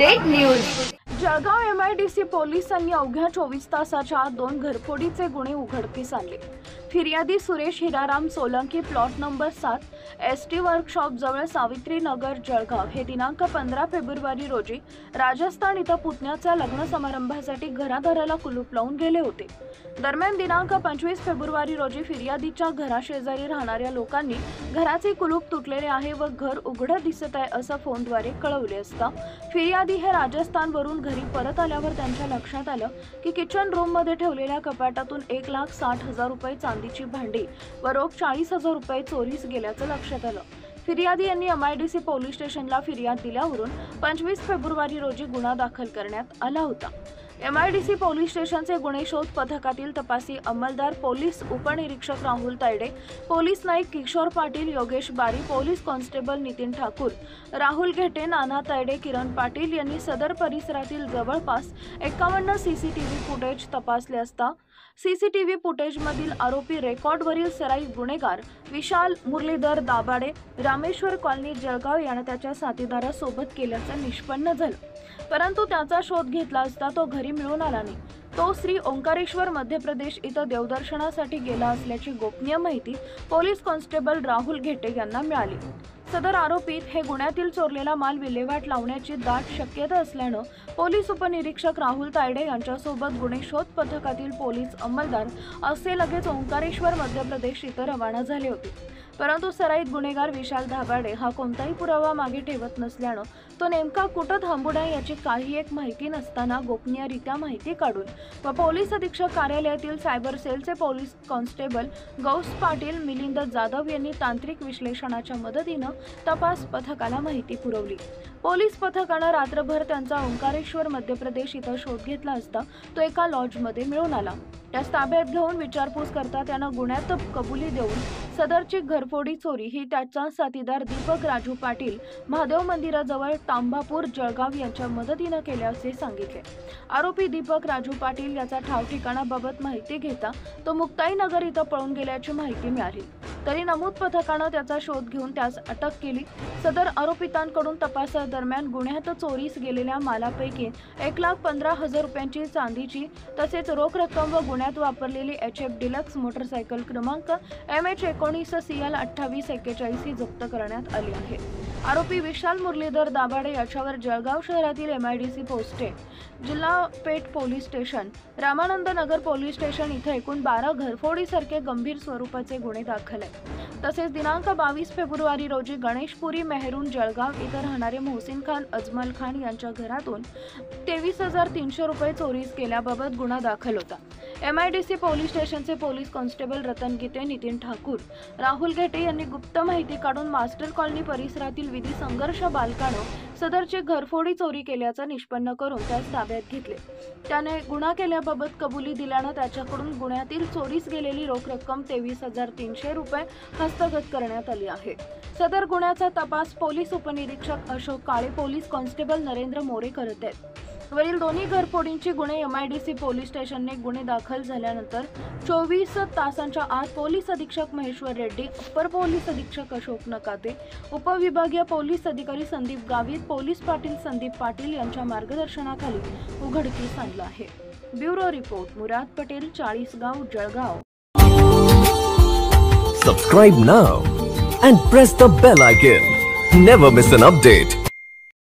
Update news. Jalgaon MIDC पोलिसांनी अवघ्या 24 तासाच्या आत 2 घरफोडीचे गुन्हे उघडकीस आणले। फिर्यादी Suresh Hiraram Solanki plot number 7 ST workshop जवळ सावित्री नगर जळगाव हे दिनांक 15 फेब्रुवारी रोजी राजस्थान इथं पुतण्याच्या लग्न समारंभासाठी घरादाराला कुलूप लावून गेले होते। दरम्यान दिनांक 25 फेब्रुवारी रोजी फिर्यादीच्या घराशेजारी राहणाऱ्या लोकांनी घराचे कुलूप तुटलेले आहे व घर उघडं दिसत आहे असं फोनद्वारे कळवले असता फिर्यादी हे राजस्थानवरून घरी परत आल्यावर त्यांच्या लक्षात आलं की किचन रूम मध्ये ठेवलेल्या कपाटातून 1,60,000 रुपये चांदीची भांडी व रोख 40,000 रुपये चोरीस गेल्याचं लक्षात आलं। फिर्यादी यांनी MIDC पोलीस स्टेशनला फिर्याद दिल्यावरून 25 फेब्रुवारी रोजी गुन्हा दाखल करण्यात आला होता। MIDC पोलीस स्टेशनचे गुन्हे शोध पथकातील तपासी अंमलदार पोलीस उपनिरीक्षक राहुल तायडे, पोलीस नाईक किशोर पाटील, योगेश बारी, पोलीस कॉन्स्टेबल नितीन ठाकूर, राहुल घेटे, नाना तायडे, किरण पाटील यांनी सदर परिसरातील जवळपास 51 CCTV फुटेज तपासले असता CCTV फुटेजमधील आरोपी रेकॉर्डवरील सराईत गुन्हेगार विशाल मुरलीधर दाभाडे रामेश्वर कॉलनी जळगाव याने त्याच्या साथीदारासोबत केल्याचं निष्पन्न झालं, परंतु त्याचा शोध घेतला असता तो घरी मिळून आला नाही। तो श्री ओंकारेश्वर मध्य प्रदेश इथं देवदर्शनासाठी गेला असल्याची गोपनीय माहिती पोलीस कॉन्स्टेबल राहुल घेटे यांना मिळाली। सदर आरोपीत हे गुन्ह्यातील चोरलेला माल विल्हेवाट लावण्याची दाट शक्यता असल्यानं पोलीस उपनिरीक्षक राहुल तायडे यांच्यासोबत गुन्हे शोध पथकातील पोलीस अंमलदार असे लगेच ओंकारेश्वर मध्य प्रदेश इथं रवाना झाले होते। परंतु सराईत गुन्हेगार विशाल दाभाडे हा कोणताही पुरावा मागे ठेवत नसल्यानं तो नेमका कुठं थांबू नये याची काही एक माहिती नसताना गोपनीयरित्या माहिती काढून व पोलीस अधीक्षक कार्यालयातील सायबर सेलचे पोलीस कॉन्स्टेबल गौस पाटील, मिलिंद जाधव यांनी तांत्रिक विश्लेषणाच्या मदतीनं तपास पथकाला माहिती पुरवली। पोलीस पथकानं रात्रभर त्यांचा ओंकारेश्वर मध्य प्रदेश इथं शोध घेतला असता तो एका लॉजमध्ये मिळून आला। त्यास ताब्यात घेऊन विचारपूस करता त्यानं गुन्ह्यात कबुली देऊन सदरची घरफोडी चोरी ही त्याचा साथीदार दीपक राजू पाटील महादेव मंदिराजवळ तांबापूर जळगाव यांच्या मदतीनं केल्याचे सांगितले। आरोपी दीपक राजू पाटील याचा ठाव ठिकाणाबाबत माहिती घेता तो मुक्ताईनगर इथं पळून गेल्याची माहिती मिळाली, तरी नमूद पथकानं त्याचा शोध घेऊन त्यास अटक केली। सदर आरोपितांकडून तपासादरम्यान गुन्ह्यात चोरीस गेलेल्या मालापैकी 1,15,000 रुपयांची चांदीची तसेच रोख रक्कम व गुन्ह्यात वापरलेली HF डिलक्स मोटरसायकल क्रमांक MH19CL 2841 ही जप्त करण्यात आली आहे। आरोपी विशाल मुरलीधर दाभाडे याच्यावर जळगाव शहरातील MIDC पोस्टे, जिल्हा पेठ पोलीस स्टेशन, रामानंद नगर पोलीस स्टेशन इथे एकूण 12 घरफोडीसारखे गंभीर स्वरूपाचे गुन्हे दाखल आहेत। तसेच दिनांक 22 फेब्रुवारी रोजी गणेशपुरी मेहरून जळगाव इथं राहणारे मोहसिन खान अजमल खान यांच्या घरातून 23,300 रुपये चोरीस गेल्याबाबत गुन्हा दाखल होता। MIDC पोलीस स्टेशनचे पोलीस कॉन्स्टेबल रतन गीते, नितीन ठाकूर, राहुल घेटे यांनी गुप्त माहिती काढून मास्टर कॉलनी परिसरातील विधी संघर्ष बालकानं सदरची घरफोडी चोरी केल्याचं निष्पन्न करून त्यास ताब्यात घेतले। त्याने गुन्हा केल्याबाबत कबुली दिल्यानं त्याच्याकडून गुन्ह्यातील चोरीस गेलेली रोख रक्कम 23,300 रुपये हस्तगत करण्यात आली आहे। सदर गुन्ह्याचा तपास पोलीस उपनिरीक्षक अशोक काळे, पोलीस कॉन्स्टेबल नरेंद्र मोरे करत आहेत। वरील दोन्ही घरफोडींची गुन्हे MIDC पोलीस स्टेशनने गुन्हे दाखल झाल्यानंतर 24 तासांच्या आत पोलीस अधीक्षक महेश्वर रेड्डी, अप्पर पोलीस अधीक्षक अशोक नकाते, उपविभागीय पोलीस अधिकारी संदीप गावित, पोलीस पाटील संदीप पाटील यांच्या मार्गदर्शनाखाली उघडकीस आणलं आहे। ब्युरो रिपोर्ट मुराद पटेल, 40 गाव, Jalgaon. Subscribe now and press the bell icon. Never miss an update.